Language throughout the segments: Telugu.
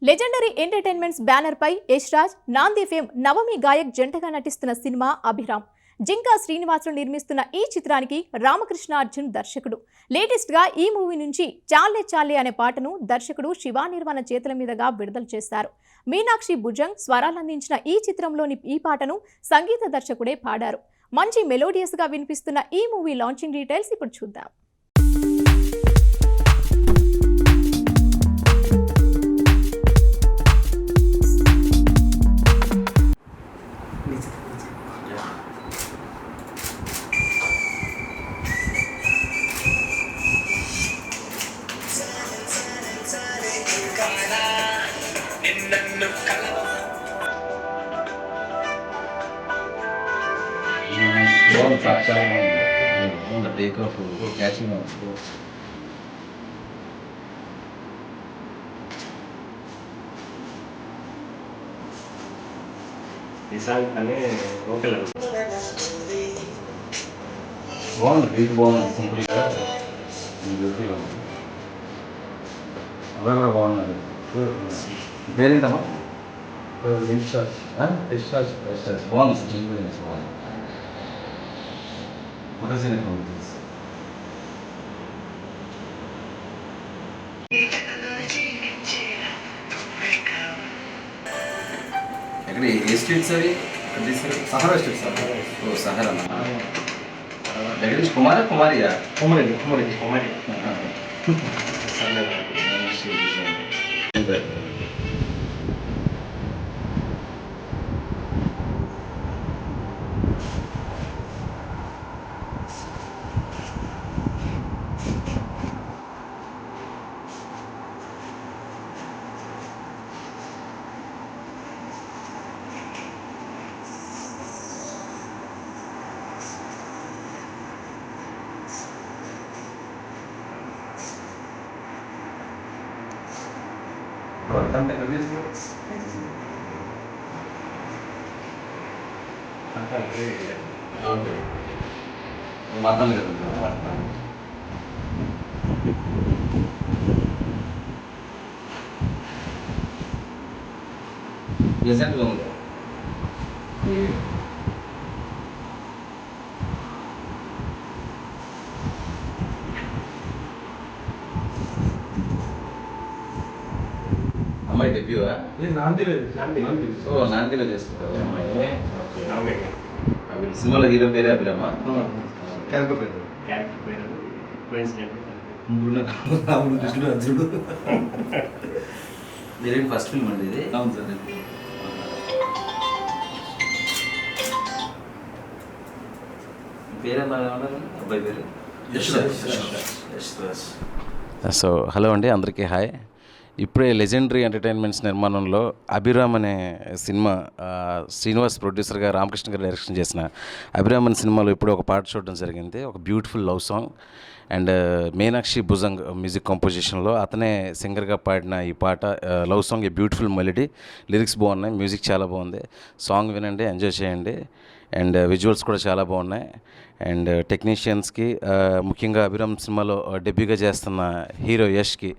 లెజెండరీ ఎంటర్టైన్మెంట్స్ బ్యానర్ పై యష్ రాజ్, నాంది ఫేమ్ నవమి గాయక్ జంటగా నటిస్తున్న సినిమా అభిరామ్. జింకా శ్రీనివాసులు నిర్మిస్తున్న ఈ చిత్రానికి రామకృష్ణ అర్జున్ దర్శకుడు. లేటెస్ట్ గా ఈ మూవీ నుంచి చాలే చాలే అనే పాటను దర్శకుడు శివ నిర్వాణ చేతుల మీదుగా విడుదల చేశారు. మీనాక్షి భుజంగ్ స్వరాలందించిన ఈ చిత్రంలోని ఈ పాటను సంగీత దర్శకుడే పాడారు. మంచి మెలోడియస్ గా వినిపిస్తున్న ఈ మూవీ లాంచింగ్ డీటెయిల్స్ ఇప్పుడు చూద్దాం. Ball fracture on the takeoff, catching up. Isang okay lang. Ball, big ball, simply beautiful. Another ball. Where in the ball? Discharge. Discharge. Ball is genuine as well. What does it about this? ఎక్కడ ఏ street sir Sahara street sir ఓ సహారా దగ్గర నుంచి కుమారియా కుమారి Cortante nervioso. Matang gitu. Biasanya belum. అమ్మాయి డెబ్యూవా నాందిలో చేసుకుంటారు అమ్మాయి సినిమాలో హీరో పేరే అభిరామా క్యారెక్టర్ పేరు రాముడు కృష్ణుడు అర్జునుడు మీరేంటి ఫస్ట్ ఫిల్మ్ అండి ఇది అవును సార్ పేరేమన్నా ఉన్నారు అబ్బాయి పేరు సో హలో అండి, అందరికీ హాయ్. ఇప్పుడే లెజెండరీ ఎంటర్టైన్మెంట్స్ నిర్మాణంలో అభిరామ్ అనే సినిమా శ్రీనివాస్ ప్రొడ్యూసర్గా రామకృష్ణ గారు డైరెక్షన్ చేసిన అభిరామ్ అనే సినిమాలో ఇప్పుడు ఒక పాట చూడడం జరిగింది. ఒక beautiful love song and Meenakshi Bhujang music కంపోజిషన్లో అతనే సింగర్గా పాడిన ఈ పాట love song, a beautiful melody, lyrics బాగున్నాయి, మ్యూజిక్ చాలా బాగుంది. సాంగ్ వినండి, ఎంజాయ్ చేయండి. అండ్ విజువల్స్ కూడా చాలా బాగున్నాయి. అండ్ టెక్నీషియన్స్కి ముఖ్యంగా అభిరామ్ సినిమాలో డెబ్యూగా చేస్తున్న హీరో యష్కి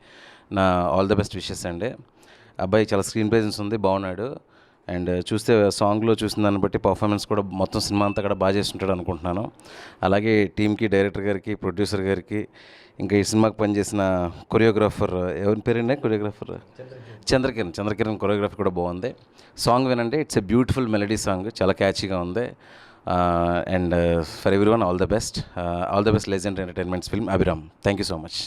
నా ఆల్ ద బెస్ట్ విషెస్ అండి. అబ్బాయి చాలా స్క్రీన్ ప్రెజెన్స్ ఉంది, బాగున్నాడు. అండ్ చూస్తే సాంగ్లో చూసిన దాన్ని బట్టి పర్ఫార్మెన్స్ కూడా మొత్తం సినిమా అంతా కూడా బాగా చేస్తుంటాడు అనుకుంటున్నాను. అలాగే టీంకి, డైరెక్టర్ గారికి, ప్రొడ్యూసర్ గారికి, ఇంకా ఈ సినిమాకి పనిచేసిన కొరియోగ్రాఫర్ ఎవరి పేరండి? కొరియోగ్రాఫర్ చంద్రకిరణ్ కొరియోగ్రఫీ కూడా బాగుంది. సాంగ్ వినండి, it's a beautiful melody song, చాలా క్యాచీగా ఉంది. And for everyone all the best legendary entertainments film Abhiram. Thank you so much.